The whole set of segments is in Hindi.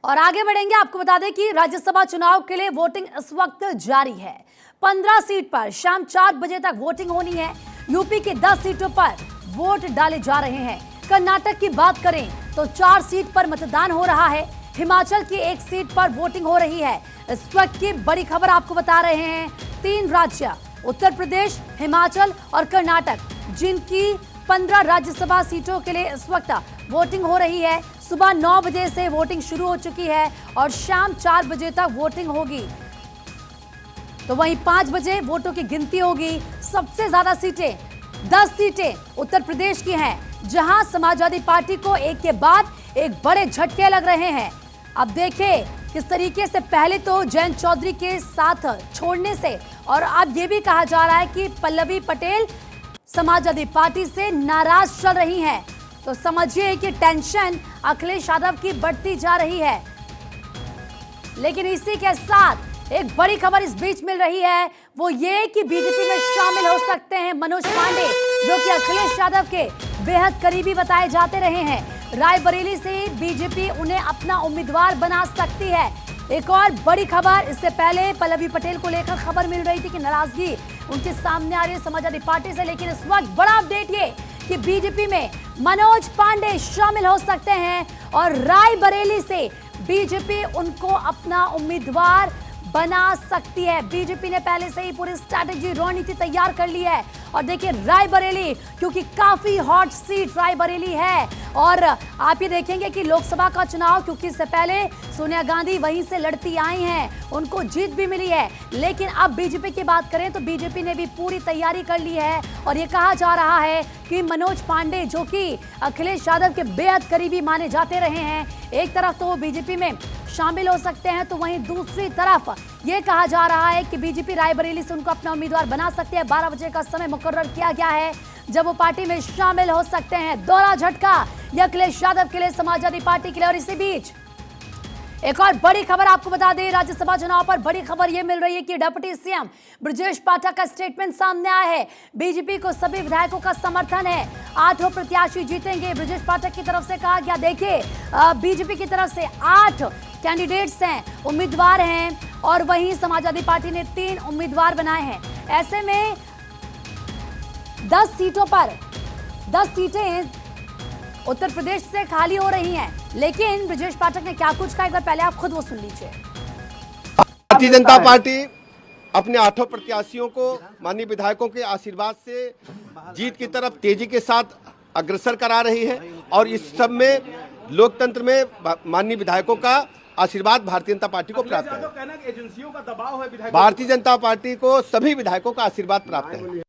और आगे बढ़ेंगे। आपको बता दें कि राज्यसभा चुनाव के लिए वोटिंग इस वक्त जारी है। 15 सीट पर शाम 4 बजे तक वोटिंग होनी है। यूपी के 10 सीटों पर वोट डाले जा रहे हैं। कर्नाटक की बात करें तो 4 सीट पर मतदान हो रहा है। हिमाचल की 1 सीट पर वोटिंग हो रही है। इस वक्त की बड़ी खबर आपको बता रहे हैं। 3 राज्य उत्तर प्रदेश, हिमाचल और कर्नाटक, जिनकी 15 राज्यसभा सीटों के लिए इस वक्त वोटिंग हो रही है। सुबह 9 बजे से वोटिंग शुरू हो चुकी है और शाम 4 बजे तक वोटिंग होगी। तो वहीं 5 बजे वोटों की गिनती होगी। सबसे ज्यादा सीटें 10 सीटें उत्तर प्रदेश की हैं, जहां समाजवादी पार्टी को एक के बाद एक बड़े झटके लग रहे हैं। अब देखें किस तरीके से पहले तो जयंत चौधरी के साथ छोड़ने से, और अब यह भी कहा जा रहा है कि पल्लवी पटेल समाजवादी पार्टी से नाराज चल रही हैं। तो समझिए कि टेंशन अखिलेश यादव की बढ़ती जा रही है। लेकिन इसी के साथ एक बड़ी खबर इस बीच मिल रही है, वो ये कि बीजेपी में शामिल हो सकते हैं मनोज पांडे, जो कि अखिलेश यादव के बेहद करीबी बताए जाते रहे हैं। रायबरेली से बीजेपी उन्हें अपना उम्मीदवार बना सकती है। एक और बड़ी खबर, इससे पहले पल्लवी पटेल को लेकर खबर मिल रही थी कि नाराजगी उनके सामने आ रही है समाजवादी पार्टी से, लेकिन इस वक्त बड़ा अपडेट ये कि बीजेपी में मनोज पांडे शामिल हो सकते हैं और रायबरेली से बीजेपी उनको अपना उम्मीदवार बना सकती है। बीजेपी ने पहले से ही पूरी स्ट्रैटेजी, रणनीति तैयार कर ली है। और देखिए रायबरेली, क्योंकि काफी हॉट सीट रायबरेली है, और आप ये देखेंगे कि लोकसभा का चुनाव, क्योंकि इससे पहले सोनिया गांधी वहीं से लड़ती आई हैं, उनको जीत भी मिली है। लेकिन अब बीजेपी की बात करें तो बीजेपी ने भी पूरी तैयारी कर ली है और ये कहा जा रहा है कि मनोज पांडे, जो कि अखिलेश यादव के बेहद करीबी माने जाते रहे हैं, एक तरफ तो वो बीजेपी में शामिल हो सकते हैं, तो वहीं दूसरी तरफ ये कहा जा रहा है कि बीजेपी रायबरेली से उनको अपना उम्मीदवार बना सकती है। 12 बजे का समय मुकर्रर किया गया है जब वो पार्टी में शामिल हो सकते हैं। दोहरा झटका ये अखिलेश यादव के लिए, समाजवादी पार्टी के लिए। और इसी बीच एक और बड़ी खबर आपको बता दें, राज्यसभा चुनाव पर बड़ी खबर यह मिल रही है कि डिप्टी सीएम ब्रजेश पाठक का स्टेटमेंट सामने आया है। बीजेपी को सभी विधायकों का समर्थन है, 8 प्रत्याशी जीतेंगे, ब्रजेश पाठक की तरफ से कहा गया। देखिए बीजेपी की तरफ से 8 कैंडिडेट्स हैं, उम्मीदवार हैं, और वहीं समाजवादी पार्टी ने 3 उम्मीदवार बनाए हैं। ऐसे में 10 सीटों पर 10 सीटें उत्तर प्रदेश से खाली हो रही हैं। लेकिन ब्रजेश पाठक ने क्या कुछ कहा, एक बार पहले आप खुद वो सुन लीजिए। भारतीय जनता पार्टी अपने 8 प्रत्याशियों को माननीय विधायकों के आशीर्वाद से जीत की तरफ तेजी के साथ अग्रसर करा रही है, और इस सब में लोकतंत्र में माननीय विधायकों का आशीर्वाद भारतीय जनता पार्टी को प्राप्त है। एजेंसियों का दबाव है, भारतीय जनता पार्टी को सभी विधायकों का आशीर्वाद प्राप्त है।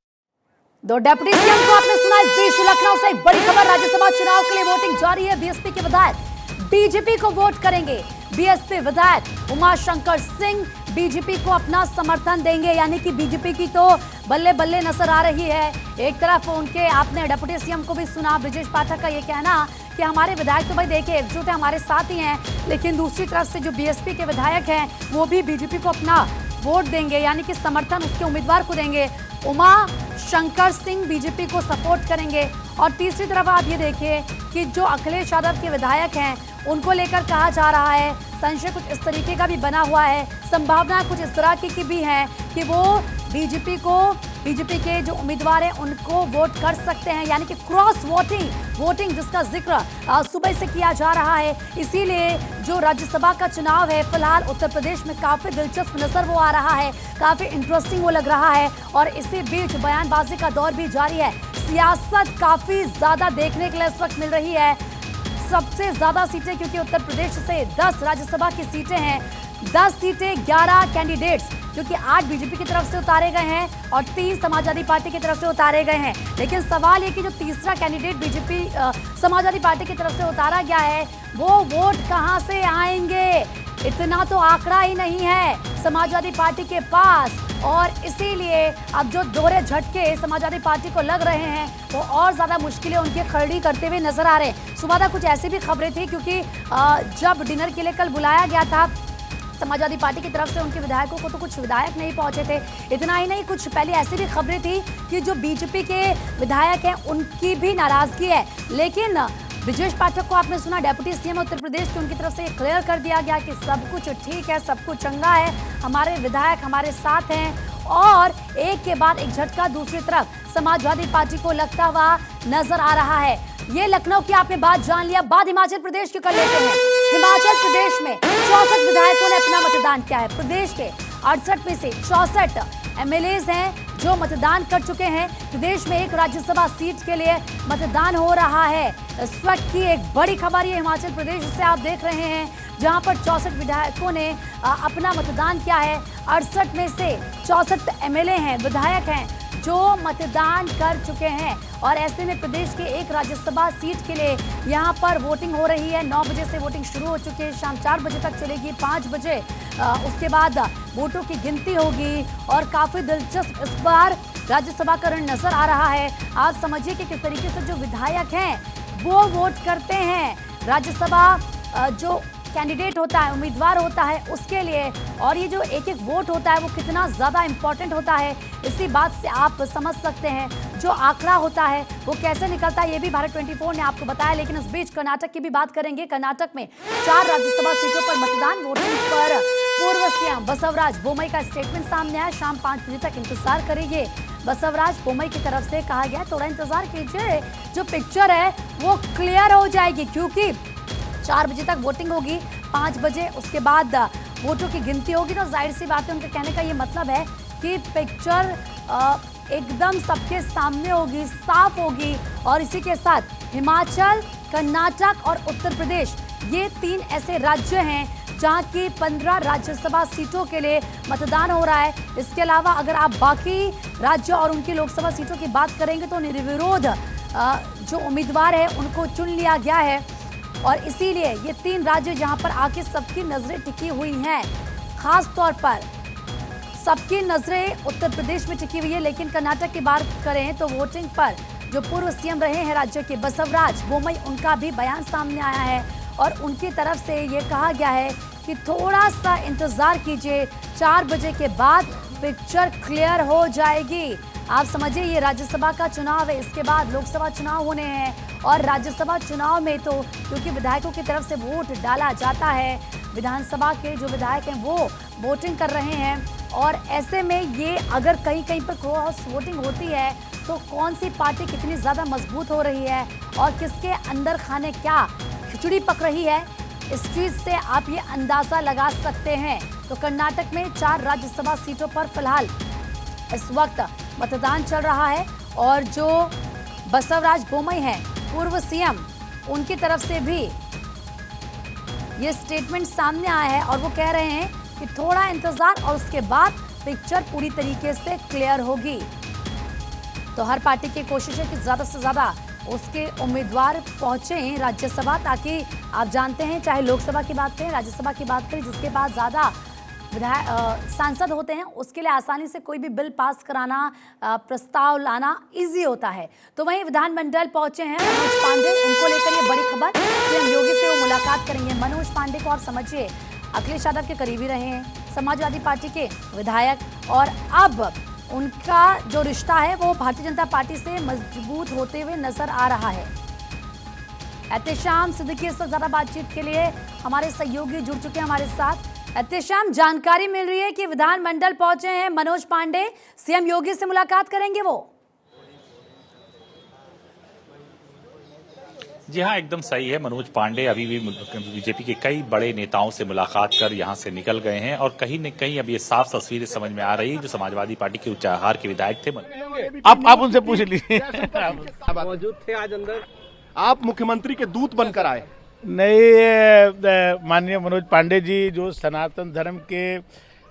2 डिप्टी सीएम को आपने सुना। इस बीच लखनऊ से एक बड़ी खबर, राज्यसभा चुनाव के लिए वोटिंग जारी है। बीएसपी के विधायक बीजेपी को वोट करेंगे। बीएसपी विधायक उमाशंकर सिंह बीजेपी को अपना समर्थन देंगे, यानी कि बीजेपी की तो बल्ले बल्ले नजर आ रही है। एक तरफ उनके, आपने डिप्टी सीएम को भी सुना, ब्रजेश पाठक का ये कहना कि हमारे विधायक तो भाई देखिए एकजुट है, हमारे साथ ही हैं, लेकिन दूसरी तरफ से जो बीएसपी के विधायक हैं वो भी बीजेपी को अपना वोट देंगे, यानी कि समर्थन उसके उम्मीदवार को देंगे। उमा शंकर सिंह बीजेपी को सपोर्ट करेंगे। और तीसरी तरफ आप ये देखिए कि जो अखिलेश यादव के विधायक हैं उनको लेकर कहा जा रहा है, संशय कुछ इस तरीके का भी बना हुआ है, संभावना कुछ इस तरह की भी है कि वो बीजेपी के जो उम्मीदवार हैं उनको वोट कर सकते हैं, यानी कि क्रॉस वोटिंग जिसका जिक्र सुबह से किया जा रहा है। इसीलिए जो राज्यसभा का चुनाव है फिलहाल उत्तर प्रदेश में काफी दिलचस्प नजर वो आ रहा है, काफी इंटरेस्टिंग वो लग रहा है। और इसी बीच बयानबाजी का दौर भी जारी है। सियासत काफी ज्यादा देखने के लिए इस वक्त मिल रही है। सबसे ज्यादा सीटें, क्योंकि उत्तर प्रदेश से 10 राज्यसभा की सीटें हैं, 10 सीटें 11 कैंडिडेट्स, जो कि 8 बीजेपी की तरफ से उतारे गए हैं और 3 समाजवादी पार्टी की तरफ से उतारे गए हैं। लेकिन सवाल ये कि जो तीसरा कैंडिडेट बीजेपी समाजवादी पार्टी की तरफ से उतारा गया है, वो वोट कहां से आएंगे, इतना तो आंकड़ा ही नहीं है समाजवादी पार्टी के पास। और इसीलिए अब जो दोहरे झटके समाजवादी पार्टी को लग रहे हैं वो और ज्यादा मुश्किलें उनकी खड़ी करते हुए नजर आ रहे हैं। सुबह तक कुछ ऐसी भी खबरें थी, क्योंकि जब डिनर के लिए कल बुलाया गया था समाजवादी पार्टी की तरफ से उनके विधायकों को, तो कुछ विधायक नहीं पहुंचे थे। इतना ही नहीं, कुछ पहले ऐसी भी खबरें थी कि जो बीजेपी के विधायक हैं उनकी भी नाराजगी है। लेकिन ब्रिजेश पाठक को आपने सुना, डेप्यूटी सीएम उत्तर प्रदेश की उनकी तरफ से क्लियर कर दिया गया कि सब कुछ ठीक है, सब कुछ चंगा है, हमारे विधायक हमारे साथ हैं। और एक के बाद एक झटका दूसरी तरफ समाजवादी पार्टी को लगता हुआ नजर आ रहा है। ये लखनऊ की आपने बात जान लिया, बात हिमाचल प्रदेश की कर लेते हैं। हिमाचल प्रदेश में 64 विधायकों ने अपना मतदान किया है। प्रदेश के 68 में से 64 एमएलएज हैं जो मतदान कर चुके हैं। प्रदेश में एक राज्यसभा सीट के लिए मतदान हो रहा है। इस वक्त की एक बड़ी खबर ये हिमाचल प्रदेश से आप देख रहे हैं, जहां पर 64 विधायकों ने अपना मतदान किया है। 68 में से 64 एमएलए हैं, विधायक हैं जो मतदान कर चुके हैं। और ऐसे में प्रदेश के एक राज्यसभा सीट के लिए यहाँ पर वोटिंग हो रही है। 9 बजे से वोटिंग शुरू हो चुकी है, शाम 4 बजे तक चलेगी। 5 बजे उसके बाद वोटों की गिनती होगी और काफी दिलचस्प इस बार राज्यसभा का रण नजर आ रहा है। आप समझिए कि किस तरीके से जो विधायक हैं वो वोट करते हैं राज्यसभा जो कैंडिडेट होता है, उम्मीदवार होता है उसके लिए। और ये जो एक एक वोट होता है वो कितना ज़्यादा इंपॉर्टेंट होता है, इसी बात से आप समझ सकते हैं। जो आंकड़ा होता है वो कैसे निकलता है ये भी भारत 24 ने आपको बताया। लेकिन इस बीच कर्नाटक की भी बात करेंगे। कर्नाटक में 4 राज्यसभा सीटों पर मतदान। वोटिंग पर पूर्व सीएम बसवराज बोमई का स्टेटमेंट सामने आया। शाम 5 बजे तक इंतजार करेंगे। बसवराज बोमई की तरफ से कहा गया थोड़ा इंतजार कीजिए, जो पिक्चर है वो क्लियर हो जाएगी, क्योंकि 4 बजे तक वोटिंग होगी। 5 बजे उसके बाद वोटों की गिनती होगी। तो जाहिर सी बात है, उनके कहने का ये मतलब है कि पिक्चर एकदम सबके सामने होगी, साफ होगी। और इसी के साथ हिमाचल, कर्नाटक और उत्तर प्रदेश ये 3 ऐसे राज्य हैं जहां की 15 राज्यसभा सीटों के लिए मतदान हो रहा है। इसके अलावा अगर आप बाकी राज्य और उनकी लोकसभा सीटों की बात करेंगे तो निर्विरोध जो उम्मीदवार है उनको चुन लिया गया है। और इसीलिए ये 3 राज्य जहां पर आके सबकी नजरें टिकी हुई हैं, खास तौर पर सबकी नजरें उत्तर प्रदेश में टिकी हुई है। लेकिन कर्नाटक की बात करें तो वोटिंग पर जो पूर्व सीएम रहे हैं राज्य के बसवराज बोमई, उनका भी बयान सामने आया है और उनकी तरफ से ये कहा गया है कि थोड़ा सा इंतजार कीजिए, 4 बजे के बाद पिक्चर क्लियर हो जाएगी। आप समझिए ये राज्यसभा का चुनाव है, इसके बाद लोकसभा चुनाव होने हैं। और राज्यसभा चुनाव में तो क्योंकि विधायकों की तरफ से वोट डाला जाता है, विधानसभा के जो विधायक हैं वो वोटिंग कर रहे हैं। और ऐसे में ये अगर कहीं कहीं पर क्रॉस वोटिंग होती है तो कौन सी पार्टी कितनी ज़्यादा मजबूत हो रही है और किसके अंदर खाने क्या खिचड़ी पक रही है, इस चीज़ से आप ये अंदाज़ा लगा सकते हैं। तो कर्नाटक में 4 राज्यसभा सीटों पर फिलहाल इस वक्त मतदान चल रहा है। और जो बसवराज बोमई हैं पूर्व सीएम, उनकी तरफ से भी ये स्टेटमेंट सामने आया है और वो कह रहे हैं कि थोड़ा इंतजार और उसके बाद पिक्चर पूरी तरीके से क्लियर होगी। तो हर पार्टी की कोशिश है कि ज़्यादा से ज़्यादा उसके उम्मीदवार पहुंचे राज्यसभा, ताकि आप जानते हैं चाहे लोकसभा की बात करें, राज्यसभा की बात करें, जिसके पास ज़्यादा सांसद होते हैं उसके लिए आसानी से कोई भी बिल पास कराना, प्रस्ताव लाना इजी होता है। तो वहीं विधानमंडल पहुंचे हैं मनोज पांडे, उनको लेकर ये बड़ी खबर। सीएम योगी से वो मुलाकात करेंगे। मनोज पांडे को आप समझिए अखिलेश यादव के करीबी रहे हैं, समाजवादी पार्टी के विधायक, और अब उनका जो रिश्ता है वो भारतीय जनता पार्टी से मजबूत होते हुए नजर आ रहा है। एहतेशाम सिद्दीकी इस वक्त ज्यादा बातचीत के लिए हमारे सहयोगी जुड़ चुके हैं हमारे साथ। एहतेशाम, जानकारी मिल रही है कि विधानमंडल पहुंचे हैं मनोज पांडे, सीएम योगी से मुलाकात करेंगे वो। जी हाँ, एकदम सही है। मनोज पांडे अभी भी बीजेपी के कई बड़े नेताओं से मुलाकात कर यहां से निकल गए हैं और कहीं न कहीं अब ये साफ तस्वीरें समझ में आ रही है। जो समाजवादी पार्टी के उच्चाहार के विधायक थे, आप उनसे पूछ लीजिए। मौजूद थे आज अंदर, आप मुख्यमंत्री के दूत बनकर आए। नहीं, माननीय मनोज पांडे जी जो सनातन धर्म के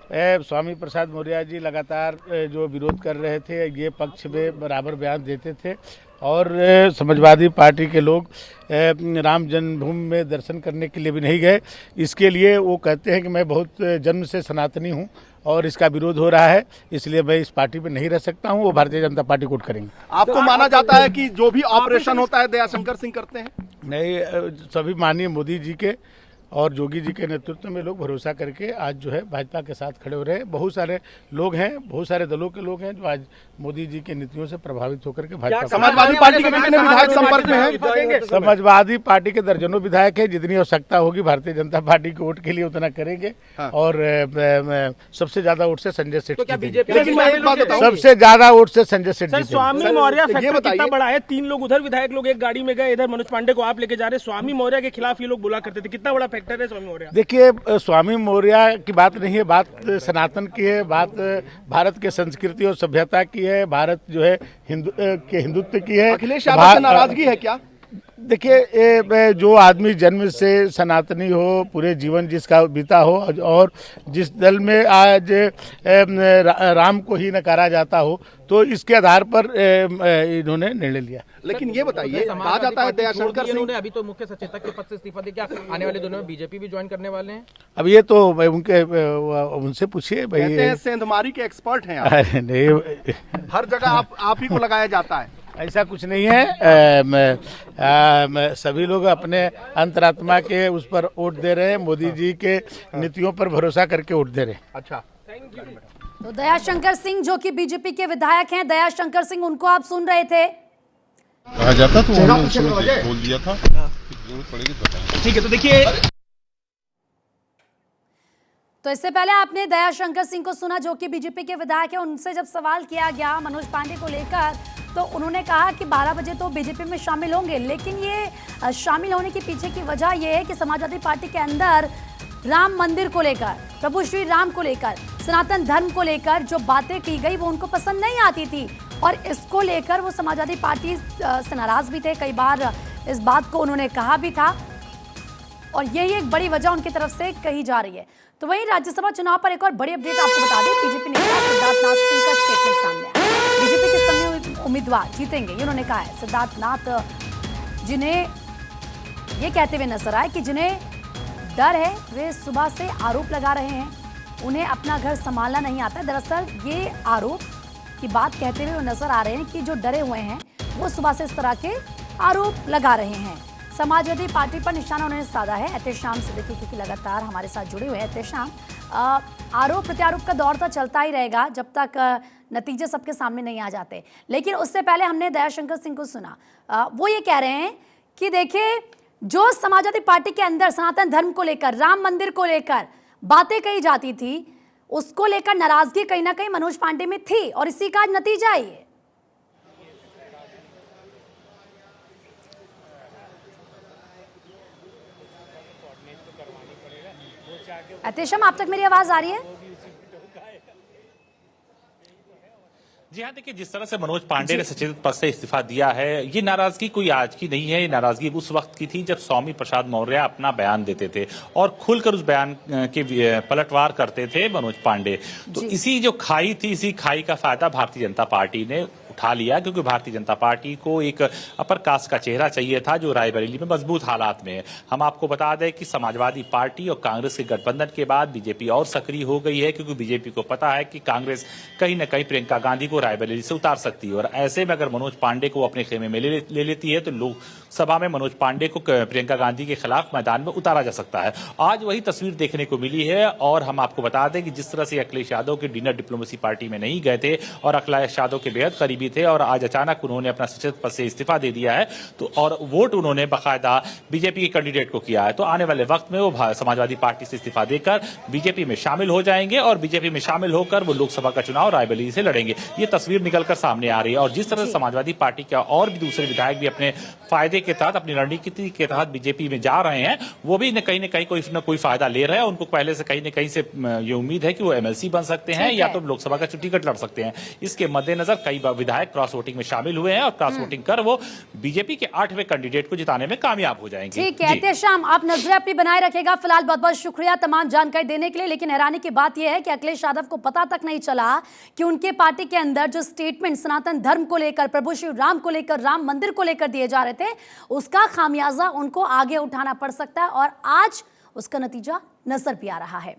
स्वामी प्रसाद मौर्य जी लगातार जो विरोध कर रहे थे, ये पक्ष में बराबर बयान देते थे। और समाजवादी पार्टी के लोग राम जन्मभूमि में दर्शन करने के लिए भी नहीं गए। इसके लिए वो कहते हैं कि मैं बहुत जन्म से सनातनी हूँ और इसका विरोध हो रहा है, इसलिए मैं इस पार्टी में नहीं रह सकता हूँ। वो भारतीय जनता पार्टी को करेंगे। आपको माना जाता है कि जो भी ऑपरेशन होता है दयाशंकर सिंह करते हैं? नहीं, सभी माननीय मोदी जी के और जोगी जी के नेतृत्व में लोग भरोसा करके आज जो है भाजपा के साथ खड़े हो रहे हैं। बहुत सारे लोग हैं, बहुत सारे दलों के लोग हैं जो आज मोदी जी की नीतियों से प्रभावित होकर के भाजपा समाजवादी पार्टी के कितने विधायक संपर्क में हैं? समाजवादी पार्टी के दर्जनों विधायक है। जितनी आवश्यकता होगी भारतीय जनता पार्टी के वोट के लिए उतना करेंगे। और सबसे ज्यादा वोट से संजय सेठ तो क्या जीतेंगे। बीजेपी लेकिन मैं एक बात बताऊं, सबसे ज्यादा वोट से संजय सेठ सर, जीतेंगे। स्वामी मौर्य ये फैक्टर बताइए- कितना बड़ा है? 3 लोग उधर विधायक लोग एक गाड़ी में गए, इधर मनोज पांडे को आप लेके जा रहे हैं। स्वामी मौर्य के खिलाफ ये लोग बोला करते थे, कितना बड़ा फैक्टर है स्वामी मौर्य? देखिए, स्वामी मौर्य की बात नहीं है, बात सनातन की है, बात भारत के संस्कृति और सभ्यता की है, भारत जो है हिंदुत्व की है। अखिलेश यादव से नाराजगी है क्या? देखिए, जो आदमी जन्म से सनातनी हो, पूरे जीवन जिसका बीता हो और जिस दल में आज राम को ही नकारा जाता हो, तो इसके आधार पर इन्होंने निर्णय लिया। लेकिन ये बताइए, कहा जाता है दयाशंकर सिंह अभी तो मुख्य सचेतक के पद से इस्तीफा दे, क्या आने वाले दिनों में बीजेपी भी ज्वाइन करने वाले हैं? अब ये तो उनसे पूछिए भाई। कहते हैं सेंधमारी के एक्सपर्ट हैं आप। अरे नहीं, हर जगह आप ही को लगाया जाता है। ऐसा कुछ नहीं है। सभी लोग अपने अंतरात्मा के उस पर वोट दे रहे हैं, मोदी जी के नीतियों पर भरोसा करके वोट दे रहे हैं। अच्छा, तो दयाशंकर सिंह जो कि बीजेपी के विधायक हैं, दयाशंकर सिंह, उनको आप सुन रहे थे। कहा जाता तो उन्होंने उसमें बोल दिया था। जरूरत पड़ेगी तो बताएंगे। ठीक है, तो देखिए, तो इससे पहले आपने दयाशंकर सिंह को सुना जो कि बीजेपी के विधायक हैं। उनसे जब सवाल किया गया मनोज पांडे को लेकर, तो उन्होंने कहा कि 12 बजे तो बीजेपी में शामिल होंगे, लेकिन ये शामिल होने के पीछे की वजह यह है कि समाजवादी पार्टी के अंदर राम मंदिर को लेकर, प्रभु श्री राम को लेकर, सनातन धर्म को लेकर जो बातें की गई वो उनको पसंद नहीं आती थी, और इसको लेकर वो समाजवादी पार्टी से नाराज भी थे। कई बार इस बात को उन्होंने कहा भी था, और यही एक बड़ी वजह उनकी तरफ से कही जा रही है। तो वहीं राज्यसभा चुनाव पर एक और बड़ी अपडेट आपको बता दें, बीजेपी नेता सिद्धार्थ नाथ सिंह का स्टेटमेंट सामने आया। बीजेपी के सभी उम्मीदवार जीतेंगे, ये उन्होंने कहा है। सिद्धार्थ नाथ जिन्हें ये कहते हुए नजर आए कि जिन्हें डर है वे सुबह से आरोप लगा रहे हैं, उन्हें अपना घर संभालना नहीं आता है। दरअसल ये आरोप की बात कहते हुए वो नजर आ रहे हैं कि जो डरे हुए हैं वो सुबह से इस तरह के आरोप लगा रहे हैं। समाजवादी पार्टी पर निशाना उन्होंने साधा है। एहतेशाम सिद्दीकी क्योंकि लगातार हमारे साथ जुड़े हुए हैं। एहतेशाम, आरोप प्रत्यारोप का दौर तो चलता ही रहेगा जब तक नतीजे सबके सामने नहीं आ जाते। लेकिन उससे पहले हमने दयाशंकर सिंह को सुना। वो ये कह रहे हैं कि देखिए, जो समाजवादी पार्टी के अंदर सनातन धर्म को लेकर, राम मंदिर को लेकर बातें कही जाती थी, उसको लेकर नाराजगी कहीं ना कहीं मनोज पांडे में थी, और इसी का नतीजा ही है। एहतेशाम, आप तक मेरी आवाज आ रही है? जी हाँ, देखिए, जिस तरह से मनोज पांडे ने सचेतक पद से इस्तीफा दिया है, ये नाराजगी कोई आज की नहीं है। ये नाराजगी उस वक्त की थी जब स्वामी प्रसाद मौर्य अपना बयान देते थे और खुलकर उस बयान के पलटवार करते थे मनोज पांडे। तो इसी जो खाई थी, इसी खाई का फायदा भारतीय जनता पार्टी ने उठा लिया, क्योंकि भारतीय जनता पार्टी को एक अपर कास्ट का चेहरा चाहिए था जो रायबरेली में मजबूत हालात में है। हम आपको बता दें कि समाजवादी पार्टी और कांग्रेस के गठबंधन के बाद बीजेपी और सक्रिय हो गई है, क्योंकि बीजेपी को पता है कि कांग्रेस कहीं न कहीं प्रियंका गांधी को रायबरेली से उतार सकती है, और ऐसे में अगर मनोज पांडे को अपने खेमे में ले लेती है तो लोकसभा में मनोज पांडे को प्रियंका गांधी के खिलाफ मैदान में उतारा जा सकता है। आज वही तस्वीर देखने को मिली है, और हम आपको बता दें कि जिस तरह से अखिलेश यादव के डिनर डिप्लोमेसी पार्टी में नहीं गए थे और अखिलेश यादव के बेहद करीबी थे, और आज अचानक उन्होंने अपना सचेतक पद से इस्तीफा दे दिया है, तो और वोट उन्होंने बाकायदा बीजेपी के कैंडिडेट को किया है। तो आने वाले वक्त में वो समाजवादी पार्टी से इस्तीफा देकर बीजेपी में शामिल हो जाएंगे, और बीजेपी में शामिल होकर वो लोकसभा का चुनाव रायबरेली से लड़ेंगे। ये तस्वीर निकलकर सामने आ रही है, और जिस तरह से समाजवादी पार्टी का और भी दूसरे विधायक भी अपने फायदे के तहत, अपनी रणनीति के तहत बीजेपी में जा रहे हैं, वो भी न कहीं कोई न कोई फायदा ले रहे हैं। उनको पहले से कहीं न कहीं से ये उम्मीद है कि वो एमएलसी बन सकते हैं या तो लोकसभा का टिकट लड़ सकते हैं। इसके मद्देनजर कई विधायक क्रॉस वोटिंग में शामिल हुए हैं, और क्रॉस वोटिंग कर वो बीजेपी के 8वें कैंडिडेट को जिताने में कामयाब हो जाएंगे। ठीक है एहतेशाम, आप नजरें अपनी बनाए रखेगा। फिलहाल बहुत बहुत शुक्रिया तमाम जानकारी देने के लिए। लेकिन हैरानी की बात यह है कि अखिलेश यादव को पता तक नहीं चला कि उनके पार्टी के अंदर जो स्टेटमेंट सनातन धर्म को लेकर, प्रभु श्री राम को लेकर, राम मंदिर को लेकर दिए जा रहे थे, उसका खामियाजा उनको आगे उठाना पड़ सकता है, और आज उसका नतीजा नजर भी आ रहा है।